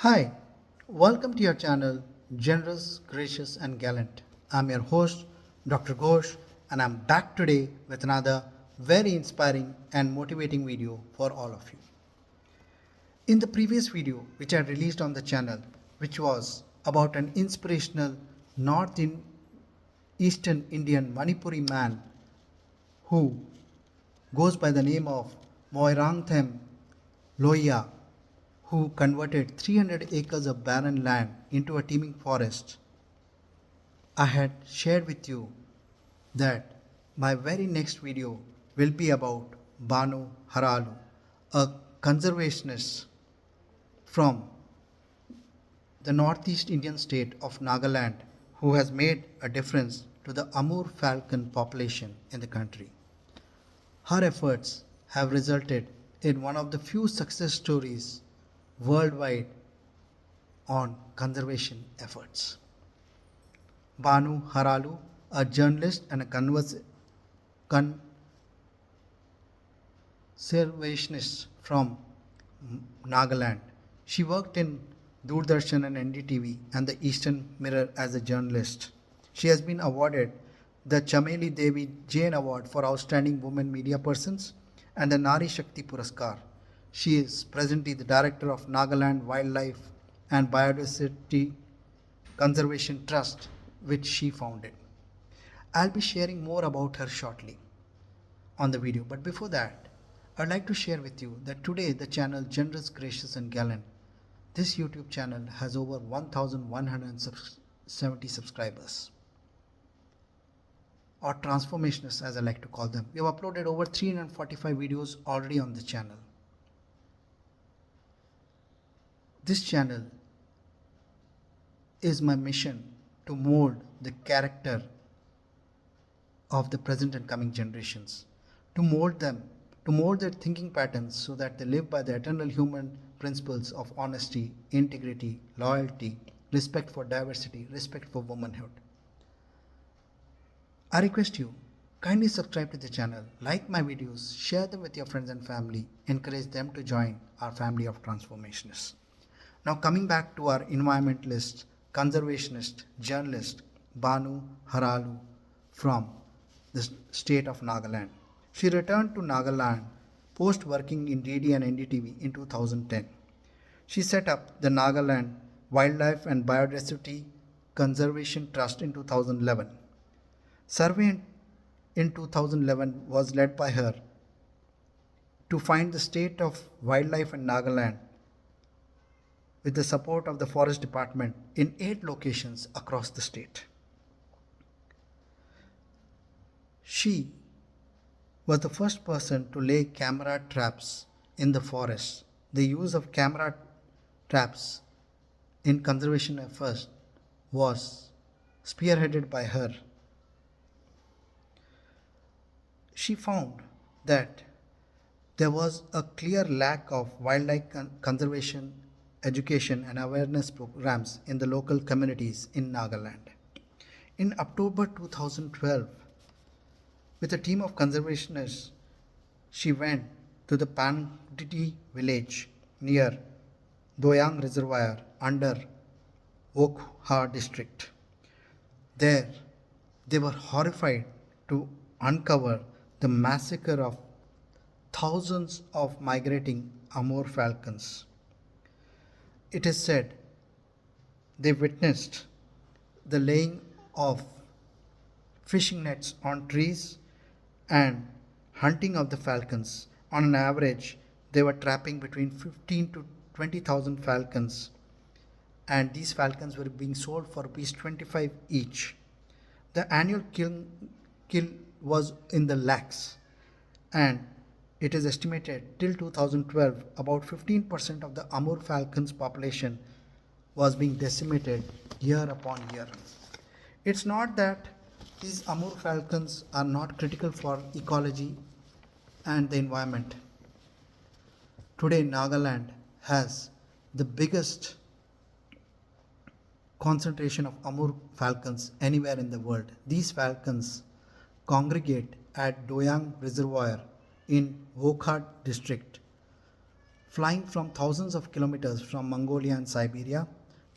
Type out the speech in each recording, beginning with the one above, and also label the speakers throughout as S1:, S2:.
S1: Hi, welcome to your channel, Generous, Gracious, and Gallant. I'm your host, Dr. Ghosh, and I'm back today with another very inspiring and motivating video for all of you. In the previous video, which I released on the channel, which was about an inspirational North Eastern Indian Manipuri man who goes by the name of Moirangthem Loya, who converted 300 acres of barren land into a teeming forest. I had shared with you that my very next video will be about Bano Haralu, a conservationist from the northeast Indian state of Nagaland who has made a difference to the Amur Falcon population in the country. Her efforts have resulted in one of the few success stories worldwide on conservation efforts. Bano Haralu, a journalist and a conservationist from Nagaland. She worked in Doordarshan and NDTV and the Eastern Mirror as a journalist. She has been awarded the Chameli Devi Jain Award for Outstanding Women Media Persons and the Nari Shakti Puraskar. She is presently the director of Nagaland Wildlife and Biodiversity Conservation Trust, which she founded. I'll be sharing more about her shortly on the video, but before that, I'd like to share with you that today the channel Generous, Gracious, and Gallant, this YouTube channel has over 1,170 subscribers, or transformationists as I like to call them. We have uploaded over 345 videos already on the channel. This channel is my mission to mold the character of the present and coming generations, to mold them, to mold their thinking patterns so that they live by the eternal human principles of honesty, integrity, loyalty, respect for diversity, respect for womanhood. I request you, kindly subscribe to the channel, like my videos, share them with your friends and family, encourage them to join our family of transformationists. Now coming back to our environmentalist, conservationist, journalist, Bano Haralu from the state of Nagaland. She returned to Nagaland post working in DD and NDTV in 2010. She set up the Nagaland Wildlife and Biodiversity Conservation Trust in 2011. Survey in 2011 was led by her to find the state of wildlife in Nagaland with the support of the Forest Department in 8 locations across the state. She was the first person to lay camera traps in the forest. The use of camera traps in conservation efforts was spearheaded by her. She found that there was a clear lack of wildlife conservation education and awareness programs in the local communities in Nagaland. In October 2012, with a team of conservationists, she went to the Panditi village near Doyang Reservoir under Mohar district. There, they were horrified to uncover the massacre of thousands of migrating Amur Falcons. It is said they witnessed the laying of fishing nets on trees and hunting of the falcons. On an average, they were trapping between 15 to 20,000 falcons, and these falcons were being sold for rupees 25 each. The annual kill was in the lakhs, and it is estimated till 2012 about 15% of the Amur falcons population was being decimated year upon year. It's not that these Amur falcons are not critical for ecology and the environment. Today Nagaland has the biggest concentration of Amur falcons anywhere in the world. These falcons congregate at Doyang Reservoir in Mohar district flying from thousands of kilometers from Mongolia and Siberia.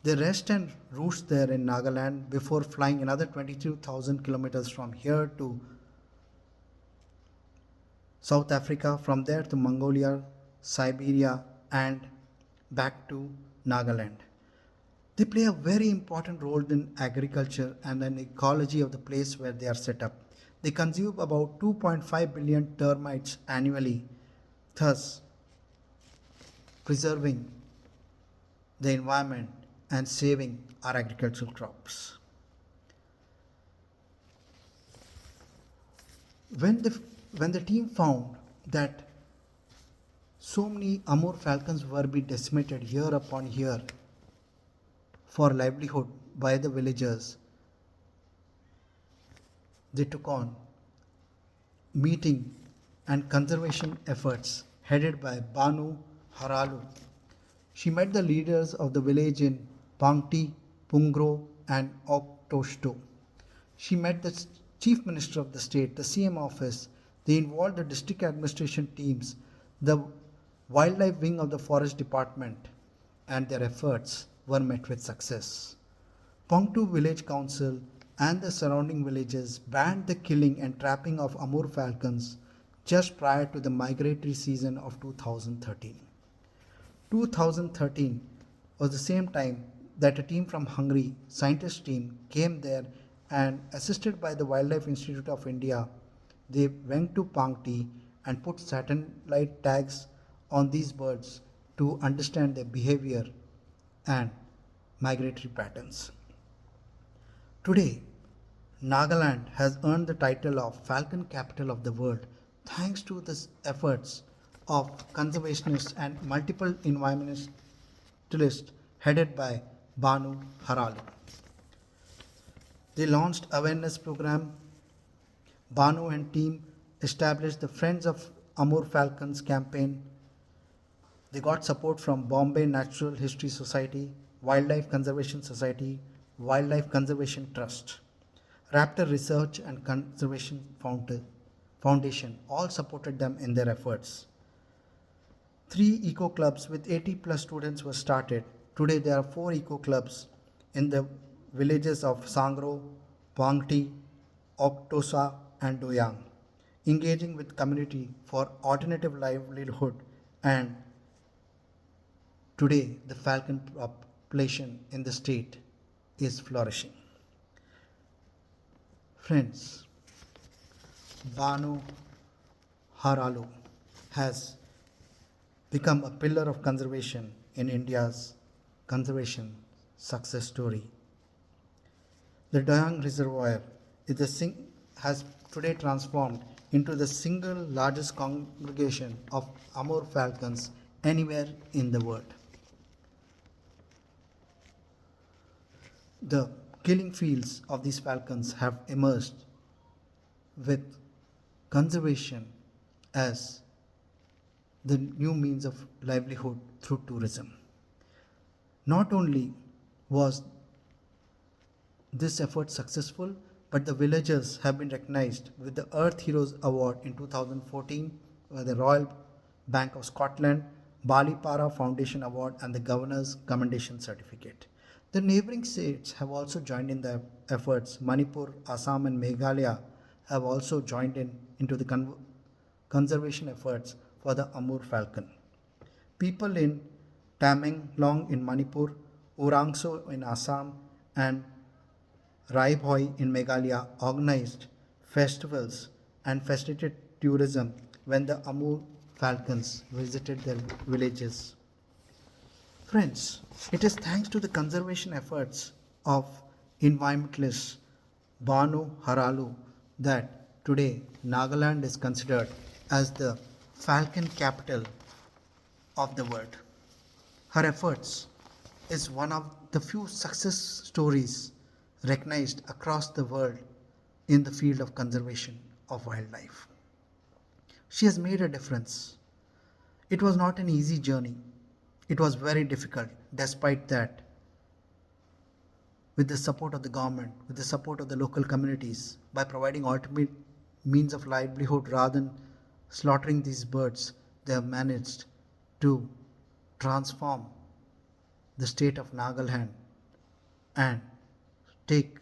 S1: They rest and roost there in Nagaland before flying another 22,000 kilometers from here to South Africa, from there to Mongolia, Siberia, and back to Nagaland. They play a very important role in agriculture and an ecology of the place where they are set up. They consume about 2.5 billion termites annually, thus preserving the environment and saving our agricultural crops. When the team found that so many Amur falcons were being decimated year upon year for livelihood by the villagers, they took on meeting and conservation efforts headed by Bano Haralu. She met the leaders of the village in Pangti, Pungro, and Oktoshto. She met the chief minister of the state, the CM office. They involved the district administration teams, the wildlife wing of the forest department, and their efforts were met with success. Pongtu village council and the surrounding villages banned the killing and trapping of Amur falcons just prior to the migratory season of 2013. 2013 was the same time that a team from Hungary, scientist team, came there and assisted by the Wildlife Institute of India, they went to Pangti and put satellite tags on these birds to understand their behavior and migratory patterns. Today, Nagaland has earned the title of Falcon Capital of the World thanks to the efforts of conservationists and multiple environmentalists headed by Bano Haralu. They launched awareness program. Bano and team established the Friends of Amur Falcons campaign. They got support from Bombay Natural History Society, Wildlife Conservation Society, Wildlife Conservation Trust, Raptor Research and Conservation Foundation all supported them in their efforts. 3 eco clubs with 80 plus students were started. Today there are 4 eco clubs in the villages of Sangro, Pangti, Oktosa, and Doyang, engaging with community for alternative livelihood, and today the falcon population in the state is flourishing. Friends, Bano Haralu has become a pillar of conservation in India's conservation success story. The Doyang Reservoir has today transformed into the single largest congregation of Amur falcons anywhere in the world. The killing fields of these falcons have emerged with conservation as the new means of livelihood through tourism. Not only was this effort successful, but the villagers have been recognized with the Earth Heroes Award in 2014 by the Royal Bank of Scotland, Balipara Foundation Award, and the Governor's Commendation Certificate. The neighboring states have also joined in the efforts. Manipur, Assam, and Meghalaya have also joined into the conservation efforts for the Amur falcon. People in Tamenglong in Manipur, Urangso in Assam, and Raibhoi in Meghalaya organized festivals and facilitated tourism when the Amur falcons visited their villages. Friends, it is thanks to the conservation efforts of environmentalist Bano Haralu that today Nagaland is considered as the falcon capital of the world. Her efforts is one of the few success stories recognized across the world in the field of conservation of wildlife. She has made a difference. It was not an easy journey. It was very difficult. Despite that, with the support of the government, with the support of the local communities, by providing alternate means of livelihood rather than slaughtering these birds, they have managed to transform the state of Nagaland and take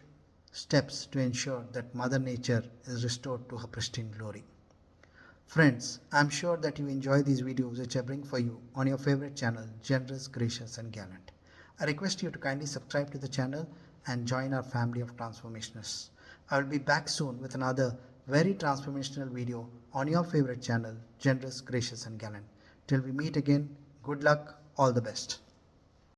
S1: steps to ensure that Mother Nature is restored to her pristine glory. Friends, I'm sure that you enjoy these videos which I bring for you on your favorite channel, Generous, Gracious and Gallant. I request you to kindly subscribe to the channel and join our family of transformationists. I will be back soon with another very transformational video on your favorite channel, Generous, Gracious and Gallant. Till we meet again, good luck, all the best.